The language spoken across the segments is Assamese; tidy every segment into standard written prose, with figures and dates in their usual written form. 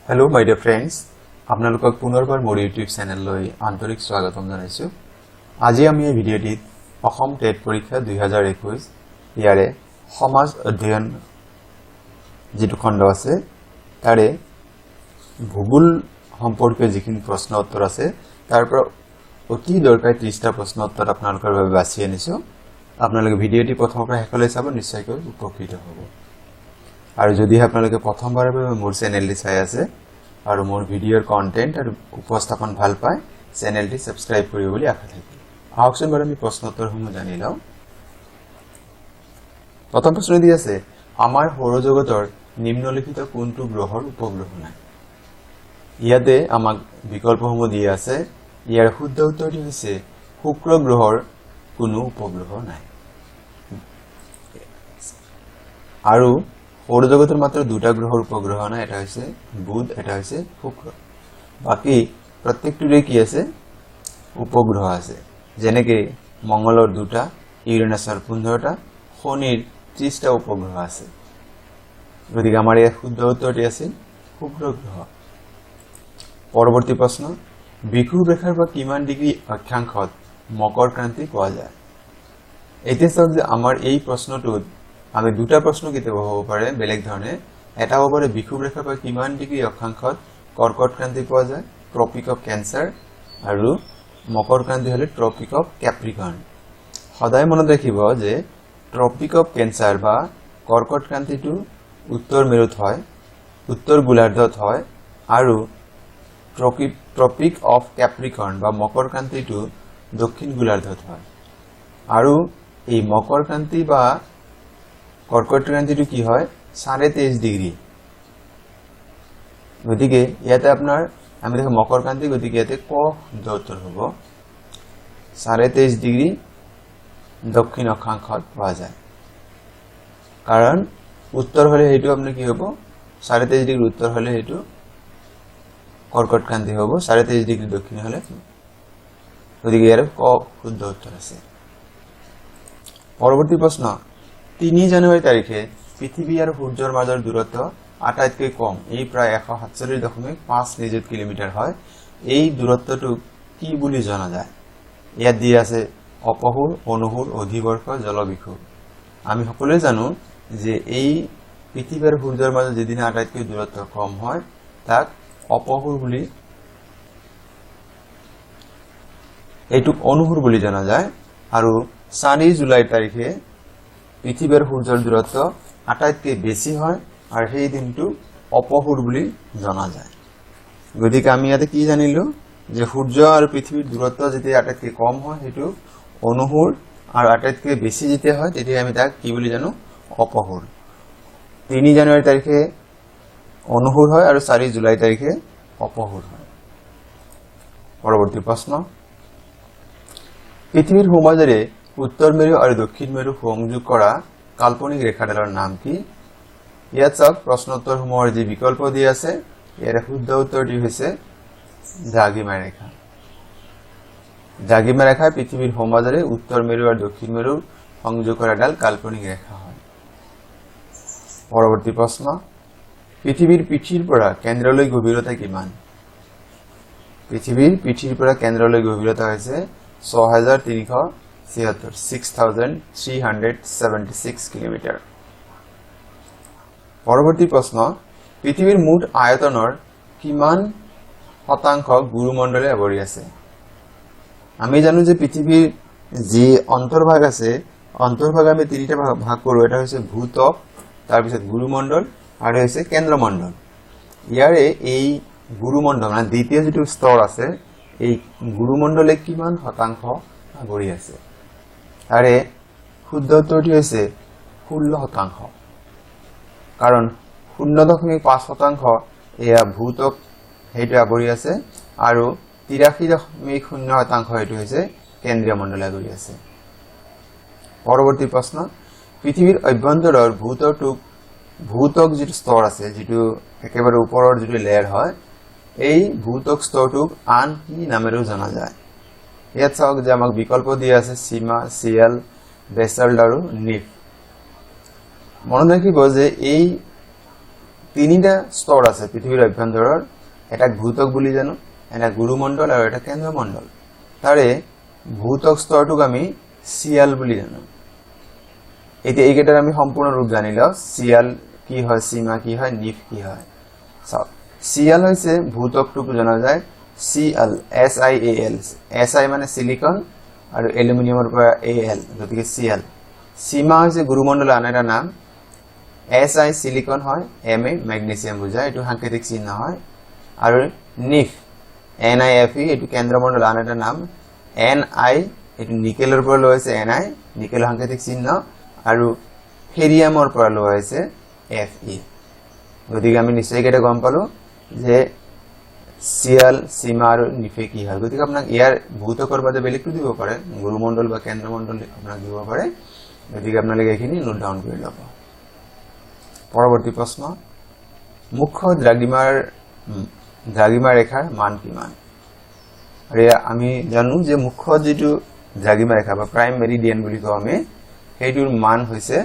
Hello my dear friends, আপোনালোকক পুনৰবাৰ মোৰ ইউটিউব চেনেললৈ আন্তৰিক স্বাগতম জনাইছো। আজি আমি এই ভিডিঅ'টিত অসম টেট পৰীক্ষা 2021 ইয়াৰে সমাজ অধ্যয়ন যেটো খণ্ড আছে তাৰে ভূগোল সম্পৰ্কীয় যিখিনি প্ৰশ্ন উত্তৰ আছে তাৰ পৰা অতি দৰকাৰী 30টা প্ৰশ্ন উত্তৰ আপোনালোকৰ বাবে বাছি আনিছো। আপোনালোকে ভিডিঅ'টি প্ৰথমৰ পৰা শেষলৈ চাব, নিশ্চয়কৈ উপকৃত হ'ব। আৰু যদি আপোনালোকে প্ৰথমবাৰৰ বাবে মোৰ চেনেলটি চাই আছে আৰু মোৰ ভিডিঅ'ৰ কন্টেন্ট আৰু উপস্থাপন ভাল পায়, চেনেলটি সাবস্ক্ৰাইব কৰিব বুলি আশা থাকিল। আহকচোন বাৰু আমি প্ৰশ্ন উত্তৰসমূহ জানি লওঁ। প্ৰথম প্ৰশ্ন দি আছে, আমাৰ সৌৰজগতৰ নিম্নলিখিত কোনটো গ্ৰহৰ উপগ্ৰহ নাই? ইয়াতে আমাক বিকল্পসমূহ দিয়া আছে। ইয়াৰ শুদ্ধ উত্তৰটি হৈছে শুক্ৰ গ্ৰহৰ কোনো উপগ্ৰহ নাই। আৰু সৌৰজগতৰ মাত্ৰ দুটা গ্ৰহৰ উপগ্ৰহ নাই, এটা হৈছে বুধ, এটা হৈছে শুক্ৰ। বাকি প্ৰত্যেকটোৰে কি আছে? উপগ্ৰহ আছে। যেনেকৈ মঙ্গলৰ দুটা, ইউৰেনাছৰ 15টা, শনিৰ 30টা উপগ্ৰহ আছে। গতিকে আমাৰ ইয়াৰ শুদ্ধ উত্তৰটি আছিল শুক্ৰ গ্ৰহ। পৰৱৰ্তী প্ৰশ্ন, বিষুৱ ৰেখাৰ পৰা কিমান ডিগ্ৰী অক্ষাংশত মকৰ ক্ৰান্তি পোৱা যায়? এতিয়া চাওক যে আমাৰ এই প্ৰশ্নটোত আমি দুটা প্ৰশ্ন কেতিয়াবা হ'ব পাৰে বেলেগ ধৰণে। এটা হ'ব পাৰে বিষুৱ ৰেখাৰ পৰা কিমান ডিগ্ৰী অক্ষাংশত কৰ্কট ক্ৰান্তি পোৱা যায়, ট্ৰপিক অফ কেঞ্চাৰ, আৰু মকৰ ক্ৰান্তি হ'লে ট্ৰপিক অফ কেপ্ৰিকৰ্ণ। সদায় মনত ৰাখিব যে ট্ৰপিক অফ কেঞ্চাৰ বা কৰ্কট ক্ৰান্তিটো উত্তৰ মেৰুত হয়, উত্তৰ গোলাৰ্ধত হয়, আৰু ট্ৰপিক অফ কেপ্ৰিকৰ্ণ বা মকৰ ক্ৰান্তিটো দক্ষিণ গোলাৰ্ধত হয়। আৰু এই মকৰ ক্ৰান্তি বা কৰ্কট ক্ৰান্তিটো কি হয়? 23.5 ডিগ্ৰী। গতিকে ইয়াতে আপোনাৰ আমি দেখো মকৰ ক্ৰান্তি, গতিকে ইয়াতে ক শুদ্ধ উত্তৰ হ'ব। 23.5 ডিগ্ৰী দক্ষিণ অক্ষাংশত পোৱা যায়। কাৰণ উত্তৰ হলে সেইটো আপোনাৰ কি হ'ব? 23.5 ডিগ্ৰী উত্তৰ হলে সেইটো কৰ্কট ক্ৰান্তি হ'ব, 23.5 ডিগ্ৰী দক্ষিণ হলে। গতিকে ইয়াৰ ক শুদ্ধ উত্তৰ আছে। পৰৱৰ্তী প্ৰশ্ন, 3 জানুৱাৰী তাৰিখে পৃথিৱী আৰু সূৰ্যৰ মাজৰ দূৰত্ব আটাইতকৈ কম, এই প্ৰায় 147.5 নিযুত কিলোমিটাৰ হয়। এই দূৰত্বটোক কি বুলি জনা যায়? ইয়াত দিয়া আছে অপহূৰ, অনুহূৰ, অধিবৰ্ষ, জলবিষুৱ। আমি সকলোৱে জানো যে এই পৃথিৱী আৰু সূৰ্যৰ মাজত যিদিনা আটাইতকৈ দূৰত্ব কম হয় তাক অপহূৰ বুলি, এইটোক অনুহূৰ বুলি জনা যায়। আৰু 4 জুলাই তাৰিখে পৃথিৱী আৰু সূৰ্যৰ দূৰত্ব আটাইতকৈ বেছি হয় আৰু সেই দিনটো অপহূৰ বুলি জনা যায়। গতিকে আমি ইয়াতে কি জানিলো যে সূৰ্য আৰু পৃথিৱীৰ দূৰত্ব যেতিয়া আটাইতকৈ কম হয় সেইটো অনুহূৰ, আৰু আটাইতকৈ বেছি যেতিয়া হয় তেতিয়া আমি তাক কি বুলি জানো? অপহূৰ। 3 জানুৱাৰী তাৰিখে অনুহূৰ হয় আৰু 4 জুলাই তাৰিখে অপহূৰ হয়। পৰৱৰ্তী প্ৰশ্ন, পৃথিৱীৰ সোঁমাজেৰে উত্তৰ মেৰু আৰু দক্ষিণ মেৰু সংযোগ কৰা কাল্পনিক ৰেখাডালৰ নাম কি? ইয়াত চাওক প্ৰশ্ন উত্তৰসমূহৰ যি বিকল্প দিয়া আছে, ইয়াৰ শুদ্ধ উত্তৰটি হৈছে দ্ৰাঘিমা ৰেখা। দ্ৰাঘিমা ৰেখা পৃথিৱীৰ সোঁমাজেৰে উত্তৰ মেৰু আৰু দক্ষিণ মেৰু সংযোগ কৰা এডাল কাল্পনিক ৰেখা হয়। পৰৱৰ্তী প্ৰশ্ন, পৃথিৱীৰ পিঠিৰ পৰা কেন্দ্ৰলৈ গভীৰতা কিমান? পৃথিৱীৰ পিঠিৰ পৰা কেন্দ্ৰলৈ গভীৰতা হৈছে 6376 কিলোমিটাৰ। পৰৱৰ্তী প্ৰশ্ন, পৃথিৱীৰ মুঠ আয়তনৰ কিমান শতাংশ গুৰুমণ্ডলে আৱৰি আছে? আমি জানো যে পৃথিৱীৰ যি অন্তৰ্ভাগ আছে, অন্তৰ্ভাগ আমি 3টা ভাগ কৰো। এটা হৈছে ভূত্বক, তাৰপিছত গুৰুমণ্ডল আৰু হৈছে কেন্দ্ৰমণ্ডল। ইয়াৰে এই গুৰুমণ্ডল মানে দ্বিতীয় যিটো স্তৰ আছে, এই গুৰুমণ্ডলে কিমান শতাংশ আৱৰি আছে? তাৰে শুদ্ধ উত্তৰটি হৈছে 16%। কাৰণ 0.5% এয়া ভূত্বক সেইটো আৱৰি আছে, আৰু 83.0% এইটো হৈছে কেন্দ্ৰীয় মণ্ডল আৱৰি আছে। পৰৱৰ্তী প্ৰশ্ন, পৃথিৱীৰ অভ্যন্তৰৰ ভূত্বক যিটো স্তৰ আছে, যিটো একেবাৰে ওপৰৰ যিটো লেয়াৰ হয়, এই ভূত্বক স্তৰটোক আন কি নামেৰে জনা যায়? ইয়াত চাওক যে আমাক বিকল্প দিয়া আছে সীমা, চিয়েল, বেচাল্ট আৰু নিফ। মনত ৰাখিব যে এই তিনিটা স্তৰ আছে পৃথিবীৰ অভ্যন্তৰৰ, এটা ভূতক বুলি জানো, এটা গুৰুমণ্ডল আৰু এটা কেন্দ্ৰমণ্ডল। তাৰে ভূতক স্তৰটোক আমি চিয়াল বুলি জানো। এতিয়া এইকেইটাৰ আমি সম্পূৰ্ণ ৰূপ জানি লওঁ। চিয়াল কি হয়, সীমা কি হয়, নিফ কি হয়। চাওক, চিয়াল হৈছে ভূতকটোক জনা যায় চিএল, SiAl। Si মানে সিলিকন আৰু এলুমিনিয়ামৰ পৰা Al, গতিকে চিএল। সীমা হৈছে গুৰুমণ্ডলৰ আন এটা নাম। Si সিলিকন হয়, Ma মেগনেছিয়াম বুজায়, এইটো সাংকেতিক চিহ্ন হয়। আৰু নিফ, NiFe, এইটো কেন্দ্ৰমণ্ডলৰ আন এটা নাম। Ni, এইটো নিকেলৰ পৰা লোৱা হৈছে Ni, নিকেলৰ সাংকেতিক চিহ্ন। আৰু ফেৰিয়ামৰ পৰা লোৱা হৈছে Fe। গতিকে আমি নিশ্চয়কৈ গম পালো যে চিয়াল, সীমা আৰু নিফে কি হয়। গতিকে আপোনাক ইয়াৰ ভূতকৰ বাদে বেলেগটো দিব পাৰে, গুৰুমণ্ডল বা কেন্দ্ৰমণ্ডল আপোনাক দিব পাৰে। গতিকে আপোনালোকে এইখিনি নোট ডাউন কৰি ল'ব। পৰৱৰ্তী প্ৰশ্ন, মুখ্য দ্ৰাঘিমা ৰেখাৰ মান কিমান? আৰু আমি জানো যে মুখ্য যিটো দ্ৰাঘিমা ৰেখা বা প্ৰাইম মেৰিডিয়ান বুলি কওঁ আমি, সেইটোৰ মান হৈছে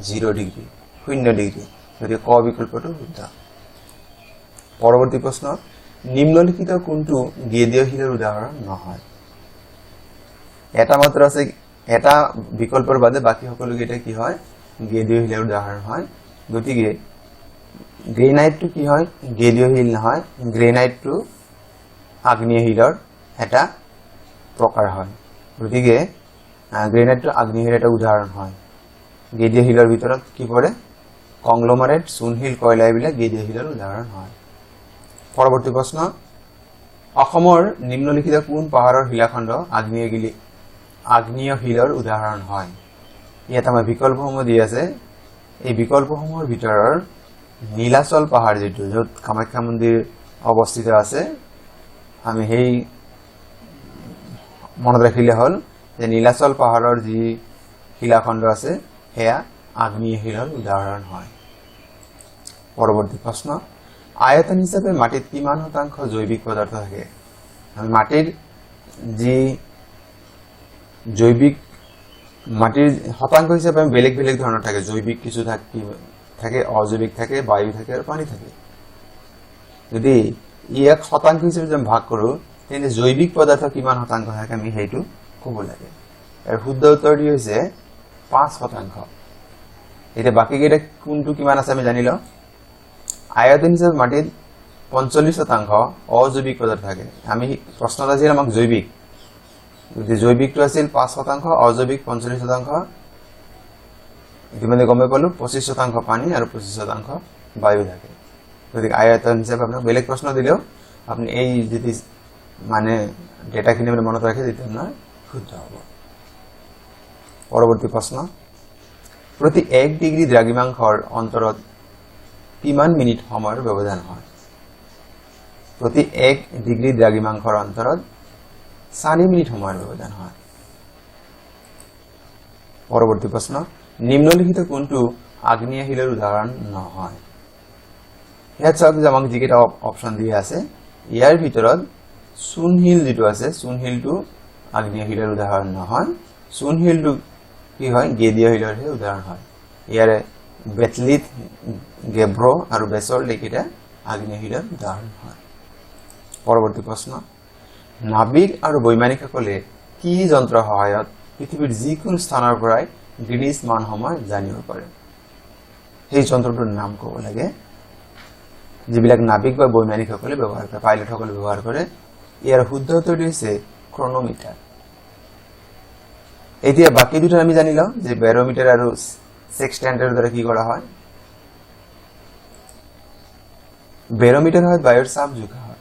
0 ডিগ্ৰী, 0 ডিগ্ৰী। গতিকে ক বিকল্পটো শুদ্ধ। পৰৱৰ্তী প্ৰশ্ন, নিম্নলিখিত কোনটো গেদীয় শিলৰ উদাহৰণ নহয়? এটা মাত্ৰ আছে, এটা বিকল্পৰ বাদে বাকী সকলোকেইটা কি হয়, গেদীয় শিলৰ উদাহৰণ হয়। গতিকে গ্ৰেনাইটটো কি হয়, গেদীয় শিল নহয়। গ্ৰেনাইটটো আগ্নেয় শিলৰ এটা প্ৰকাৰ হয়। গতিকে গ্ৰেনাইটটো আগ্নেয় শিলৰ এটা উদাহৰণ হয়। গেদীয় শিলৰ ভিতৰত কি পৰে, কংগ্লমাৰেট, চূণশিল, কয়লা, এইবিলাক গেদীয় শিলৰ উদাহৰণ হয়। পৰৱৰ্তী প্ৰশ্ন, অসমৰ নিম্নলিখিত কোন পাহাৰৰ শিলাখণ্ড আগ্নেয় শিলৰ উদাহৰণ হয়? ইয়াত আমাৰ বিকল্পসমূহ দি আছে। এই বিকল্পসমূহৰ ভিতৰৰ নীলাচল পাহাৰ, যিটো য'ত কামাখ্যা মন্দিৰ অৱস্থিত আছে, আমি সেই মনত ৰাখিলে হ'ল যে নীলাচল পাহাৰৰ যি শিলাখণ্ড আছে সেয়া আগ্নেয় শিলৰ উদাহৰণ হয়। পৰৱৰ্তী প্ৰশ্ন, আয়তন হিচাপে মাটিত কিমান শতাংশ জৈৱিক পদাৰ্থ থাকে? আমি মাটিৰ যি জৈৱিক, মাটিৰ শতাংশ হিচাপে আমি বেলেগ বেলেগ ধৰণৰ থাকে। জৈৱিক কিছু থাকে, অজৈৱিক থাকে, বায়ু থাকে আৰু পানী থাকে। যদি ইয়াক শতাংশ হিচাপে যদি ভাগ কৰোঁ, তেন্তে জৈৱিক পদাৰ্থ কিমান শতাংশ থাকে আমি সেইটো ক'ব লাগে। আৰু শুদ্ধ উত্তৰটি হৈছে 5%। এতিয়া বাকীকেইটা কোনটো কিমান আছে আমি জানি লওঁ। আয়তন হিচাপে মাটিত 45% অজৈৱিক পদাৰ্থ থাকে। আমি প্ৰশ্নত আছিল আমাক জৈৱিক, গতিকে জৈৱিকটো আছিল 5%, অজৈৱিক 45%। ইতিমধ্যে গমে পালো 25% পানী আৰু 25% বায়ু থাকে। গতিকে আয়তন হিচাপে আপোনাক বেলেগ প্ৰশ্ন দিলেও আপুনি এই যদি মানে ডেটাখিনি আপুনি মনত ৰাখে তেতিয়া আপোনাৰ শুদ্ধ হ'ব। পৰৱৰ্তী প্ৰশ্ন, প্ৰতি 1 ডিগ্ৰী দ্ৰাঘিমাংশৰ অন্তৰত কিমান মিনিট সময়ৰ ব্যৱধান হয়? প্ৰতি 1 ডিগ্ৰী দ্ৰাঘিমাংশৰ অন্তৰত 4 মিনিট সময়ৰ ব্যৱধান হয়। পৰৱৰ্তী প্ৰশ্ন, নিম্নলিখিত কোনটো আগ্নেয় শিলৰ উদাহৰণ নহয়? ইয়াত চাওক যে আমাক যিকেইটা অপশ্যন দিয়া আছে, ইয়াৰ ভিতৰত চূণশিল যিটো আছে, চূণশিলটো আগ্নেয় শিলৰ উদাহৰণ নহয়। চূণশিলটো কি হয়, গেদীয় শিলৰহে উদাহৰণ হয়। ইয়াৰে বেথলিট, গেব্ৰ আৰু বেছল্ট এইকেইটা আগ্নেয় শিলৰ উদাহৰণ হয়। পৰৱৰ্তী প্ৰশ্ন, নাবিক আৰু বৈমানিকসকলে কি যন্ত্ৰৰ সহায়ত পৃথিৱীৰ যিকোনো স্থানৰ পৰাই গ্ৰীনিচ মান সময় জানিব পাৰে? সেই যন্ত্ৰটোৰ নাম ক'ব লাগে, যিবিলাক নাবিক বা বৈমানিকসকলে ব্যৱহাৰ কৰে, পাইলটসকলে ব্যৱহাৰ কৰে। ইয়াৰ শুদ্ধ উত্তৰটো হৈছে ক্ৰনমিটাৰ। এতিয়া বাকী দুটা আমি জানি লওঁ যে বেৰোমিটাৰ আৰু সেক্সটেন্টৰ দ্বাৰা কি কৰা হয়। বেৰোমিটাৰ হয় বায়ুৰ চাপ জোখা হয়,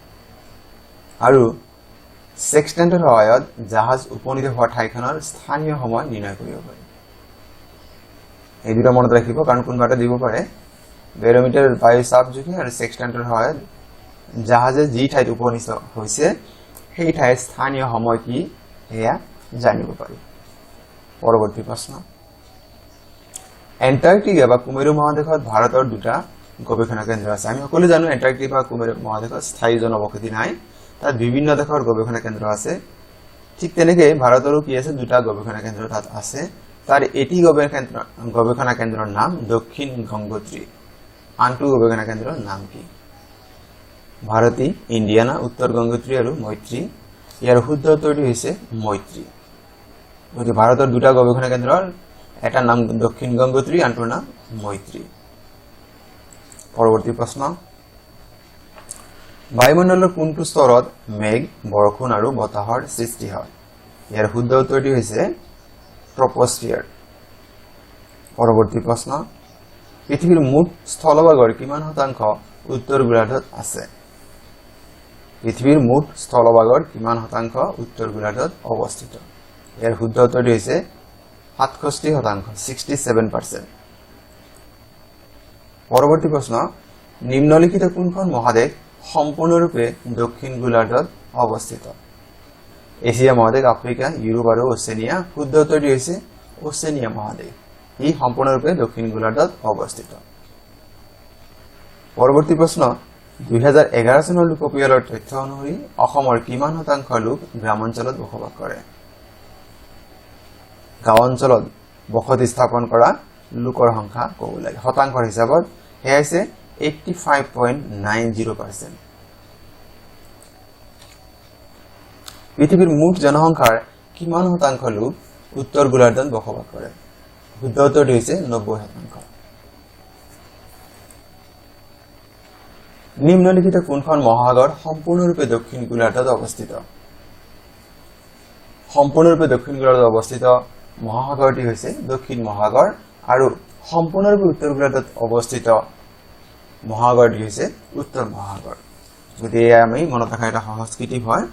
আৰু সেক্সটেন্টৰ সহায়ত জাহাজ উপনীত হোৱা ঠাইখনৰ স্থানীয় সময় নিৰ্ণয় কৰিব পাৰি। এই দুটা মনত ৰাখিব, কাৰণ কোনোবা এটা দিব পাৰে। বেৰোমিটাৰ বায়ুৰ চাপ জোখে আৰু সেক্সটেন্টৰ সহায়ত জাহাজে যি ঠাইত উপনীত হৈছে সেই ঠাইৰ স্থানীয় সময় কি সেয়া জানিব পাৰি। পৰৱৰ্তী প্ৰশ্ন, এণ্টাৰ্কটিকা বা কুমেৰু মহাদেশত ভাৰতৰ দুটা গৱেষণা কেন্দ্ৰ আছে। আমি সকলো জানো এণ্টাৰ্কটিকা বা কুমেৰু মহাদেশত স্থায়ী জনবসতি নাই, তাত বিভিন্ন দেশৰ গৱেষণা কেন্দ্ৰ আছে। ঠিক তেনেকে ভাৰতৰো কি আছে, দুটা গৱেষণা কেন্দ্ৰ তাত আছে। তাৰ এটি গৱেষণা কেন্দ্ৰৰ নাম দক্ষিণ গংগোত্ৰী। আনটো গৱেষণা কেন্দ্ৰৰ নাম কি ভাৰতী ইণ্ডিয়ানা উত্তৰ গংগোত্ৰী আৰু মৈত্ৰী ইয়াৰ শুদ্ধ উত্তৰটি হৈছে মৈত্ৰী গতিকে ভাৰতৰ দুটা গৱেষণা কেন্দ্ৰৰ এটা নাম দক্ষিণ গংগোত্ৰী আনটোৰ নাম মৈত্ৰী পৰৱৰ্তী প্ৰশ্ন বায়ুমণ্ডলৰ কোনটো স্তৰত মেঘ বৰষুণ আৰু বতাহৰ সৃষ্টি হয় ইয়াৰ শুদ্ধ উত্তৰটি হৈছে ট্ৰপোস্ফিয়াৰ পৰৱৰ্তী প্ৰশ্ন পৃথিৱীৰ মুঠ স্থলভাগৰ কিমান শতাংশ উত্তৰ গোলাৰ্ধত আছে পৃথিৱীৰ মুঠ স্থলভাগৰ কিমান শতাংশ উত্তৰ গোলাৰ্ধত অৱস্থিত ইয়াৰ শুদ্ধ উত্তৰটি হৈছে 67%, 67%. পৰৱৰ্তী প্ৰশ্ন নিম্নলিখিত কোনখন মহাদেশ সম্পূৰ্ণৰূপে দক্ষিণ গোলাৰ্ধত অৱস্থিত এছিয়া মহাদেশ আফ্ৰিকা ইউৰোপ আৰু ওশেনিয়া শুদ্ধ উত্তৰটি হৈছে ওশেনিয়া মহাদেশ ই সম্পূৰ্ণৰূপে দক্ষিণ গোলাৰ্ধত অৱস্থিত পৰৱৰ্তী প্ৰশ্ন 2011 চনৰ লোকপিয়লৰ তথ্য অনুসৰি অসমৰ কিমান শতাংশ লোক গ্ৰামাঞ্চলত বসবাস কৰে গাঁও অঞ্চলত বসতি স্থাপন কৰা লোকৰ সংখ্যা ক'ব লাগে শতাংশৰ হিচাপত এয়া হৈছে 85.90%. পৃথিৱীৰ মুঠ জনসংখ্যাৰ কিমান শতাংশ লোক উত্তৰ গোলাৰ্ধত বসবাস কৰে শুদ্ধ উত্তৰটি হৈছে 90%. নিম্নলিখিত কোনখন মহাসাগৰ সম্পূৰ্ণৰূপে দক্ষিণ গোলাৰ্ধত অৱস্থিত সম্পূৰ্ণৰূপে দক্ষিণ গোলাৰ্ধত অৱস্থিত মহাসাগৰটি হৈছে দক্ষিণ মহাসাগৰ আৰু সম্পূৰ্ণৰূপে উত্তৰ গোলাৰ্ধত অৱস্থিত মহাসাগৰটি হৈছে উত্তৰ মহাসাগৰ গতিকে আমি মনত ৰাখা এটা সংস্কৃতি হয়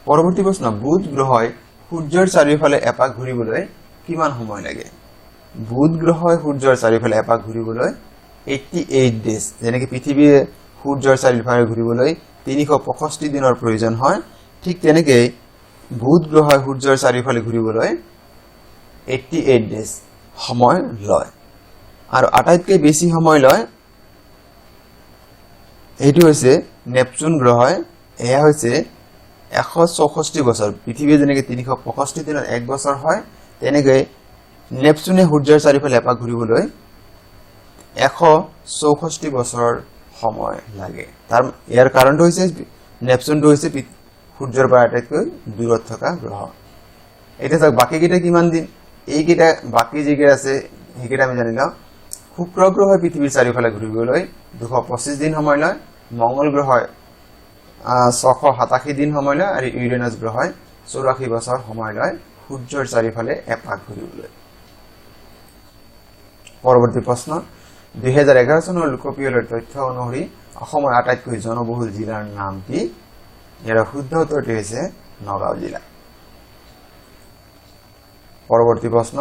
পৰৱৰ্তী প্ৰশ্ন বুধ গ্ৰহই সূৰ্যৰ চাৰিওফালে এপাক ঘূৰিবলৈ কিমান সময় লাগে বুধ গ্ৰহই সূৰ্যৰ চাৰিওফালে এপাক ঘূৰিবলৈ 88 days যেনেকৈ পৃথিৱীয়ে সূৰ্যৰ চাৰিওফালে ঘূৰিবলৈ 365 দিনৰ প্ৰয়োজন হয় ঠিক তেনেকৈ বুধ গ্ৰহই সূৰ্যৰ চাৰিওফালে ঘূৰিবলৈ 88 days সময় লয় আৰু আটাইতকৈ বেছি সময় লয় এইটো হৈছে নেপচুন গ্ৰহই এয়া হৈছে 164 বছৰ পৃথিৱীয়ে যেনেকৈ 365 দিনৰ এক বছৰ হয় তেনেকৈ নেপচুনে সূৰ্যৰ চাৰিওফালে এপাক ঘূৰিবলৈ 164 বছৰৰ সময় লাগে তাৰ ইয়াৰ কাৰণটো হৈছে নেপচুনটো হৈছে সূৰ্যৰ পৰা আটাইতকৈ দূৰত থকা গ্ৰহ এটা চাওক বাকি কেইটা কিমান দিন এই কেইটা বাকি যিকেইটা আছে সেইকেইটা আমি জানি লওঁ শুক্ৰ গ্ৰহই পৃথিৱীৰ চাৰিওফালে ঘূৰিবলৈ 225 দিন সময় লয় মঙ্গল গ্ৰহই 687 দিন সময় লয় আৰু ইউৰেনাছ গ্ৰহই 84 বছৰ সময় লয় সূৰ্যৰ চাৰিওফালে এপাক ঘূৰিবলৈ পৰৱৰ্তী প্ৰশ্ন 2011 চনৰ লোকপিয়লৰ তথ্য অনুসৰি অসমৰ আটাইতকৈ জনবহুল জিলাৰ নাম কি ইয়াৰ শুদ্ধ উত্তৰটি হৈছে নগাঁও জিলা পৰৱৰ্তী প্ৰশ্ন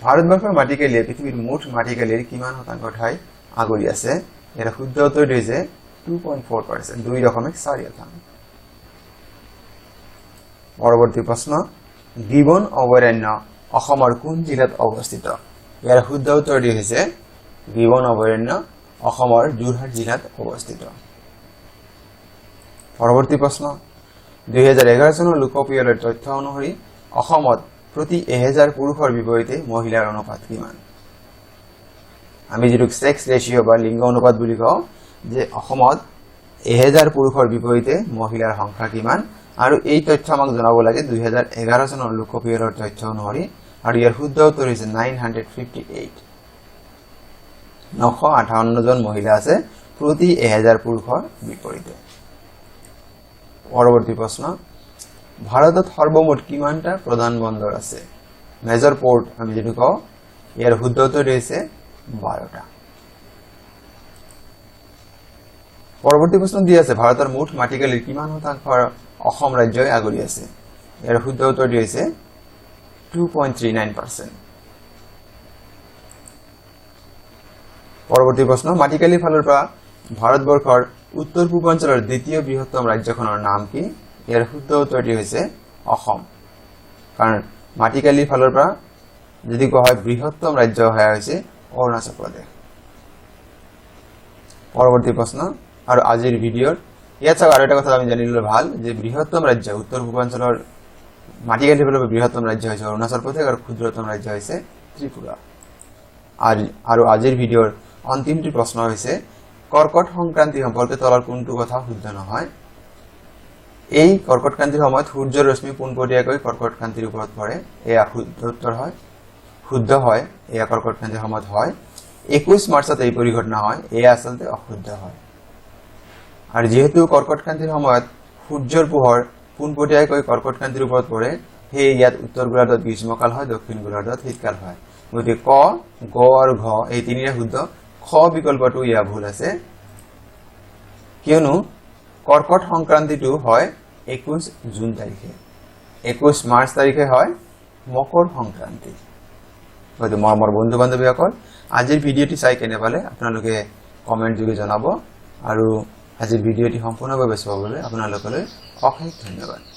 ভাৰতবৰ্ষৰ মাটিকালিয়ে পৃথিৱীৰ মুঠ মাটিকালিৰ কিমান শতাংশ ঠাই আগুৰি আছে ইয়াৰ শুদ্ধ উত্তৰটি হৈছে 2.4% 2.4%. পৰৱৰ্তী প্ৰশ্ন গিবন অভয়াৰণ্য অসমৰ কোন জিলাত অৱস্থিত ইয়াৰ শুদ্ধ উত্তৰটি হৈছে গিবন অভয়াৰণ্য অসমৰ যোৰহাট জিলাত অৱস্থিত পৰৱৰ্তী প্ৰশ্ন 2011 চনৰ লোকপিয়লৰ তথ্য অনুসৰি অসমত প্ৰতি 1000 পুৰুষৰ বিপৰীতে মহিলাৰ অনুপাত কিমান আমি যিটো সেক্স ৰেশিও বা লিংগ অনুপাত বুলি কওঁ যে অসমত 1000 পুৰুষৰ বিপৰীতে মহিলাৰ সংখ্যা কিমান আৰু এই তথ্য আমাক জনাব লাগে 2011 চনৰ লোকপিয়লৰ তথ্য অনুসৰি আৰু ইয়াৰ শুদ্ধ উত্তৰ হৈছে 958 958 জন মহিলা আছে প্ৰতি 1000 পুৰুষৰ বিপৰীতে পৰৱৰ্তী প্ৰশ্ন ভাৰতত সৰ্বমুঠ কিমানটা প্ৰধান বন্দৰ আছে মেজৰ পোৰ্ট আমি যেটো কওঁ ইয়াৰ শুদ্ধ উত্তৰ হৈছে 12টা পৰৱৰ্তী প্ৰশ্ন দি আছে ভাৰতৰ মুঠ মাটিকালিৰ কিমান শতাংশ অসম ৰাজ্যই আগুৰি আছে ইয়াৰ শুদ্ধ উত্তৰ হৈছে 2.39%. পৰৱৰ্তী প্ৰশ্ন মাটিকালিৰ ফালৰ পৰা ভাৰতবৰ্ষৰ উত্তৰ পূৰ্বাঞ্চলৰ দ্বিতীয় বৃহত্তম ৰাজ্যখনৰ নাম কি ইয়াৰ শুদ্ধ উত্তৰটি হৈছে অসম কাৰণ মাটিকালিৰ ফালৰ পৰা যদি কোৱা হয় বৃহত্তম ৰাজ্য হৈছে অৰুণাচল প্ৰদেশ পৰৱৰ্তী প্ৰশ্ন আৰু আজিৰ ভিডিঅ'ৰ ইয়াত আৰু এটা কথা আমি জানিলে ভাল যে বৃহত্তম ৰাজ্য উত্তৰ পূৰ্বাঞ্চলৰ মাটিকালিৰ ফালৰ পৰা বৃহত্তম ৰাজ্য হৈছে অৰুণাচল প্ৰদেশ আৰু ক্ষুদ্ৰতম ৰাজ্য হৈছে ত্ৰিপুৰা আৰু আজিৰ ভিডিঅ'ৰ অন্তিমটি প্ৰশ্ন হৈছে কৰ্কট সংক্ৰান্তি সম্পৰ্কে তলৰ কোনটো কথা শুদ্ধ নহয় এই কৰ্কটক্ৰান্তিৰ সময়ত সূৰ্যৰ ৰশ্মি পোনপটীয়াকৈ কৰ্কটক্ৰান্তিৰ ওপৰত পৰে এয়া শুদ্ধ উত্তৰ হয় শুদ্ধ হয় এয়া কৰ্কটক্ৰান্তিৰ সময়ত হয় 21 মাৰ্চত এই পৰিঘটনা হয় এয়া আচলতে অশুদ্ধ হয় আৰু যেহেতু কৰ্কটক্ৰান্তিৰ সময়ত সূৰ্যৰ পোহৰ পোনপটীয়াকৈ কৰ্কটক্ৰান্তিৰ ওপৰত পৰে সেই ইয়াত উত্তৰ গোলাৰ্ধত গ্ৰীষ্মকাল হয় দক্ষিণ গোলাৰ্ধত শীতকাল হয় গতিকে ক গ আৰু ঘ এই তিনিটা শুদ্ধ খ বিকল্পটো ইয়া ভুল আছে কিয়নো কৰ্কট সংক্ৰান্তিটো হয় 21 জুন তাৰিখে 21 মাৰ্চ তাৰিখে হয় মকৰ সংক্ৰান্তি গতিকে মোৰ বন্ধু বান্ধৱীসকল আজিৰ ভিডিঅ'টি চাই কেনে পালে আপোনালোকে কমেন্ট যোগে জনাব আৰু আজিৰ ভিডিঅ'টি সম্পূৰ্ণভাৱে চাবলৈ আপোনালোকলৈ অশেষ ধন্যবাদ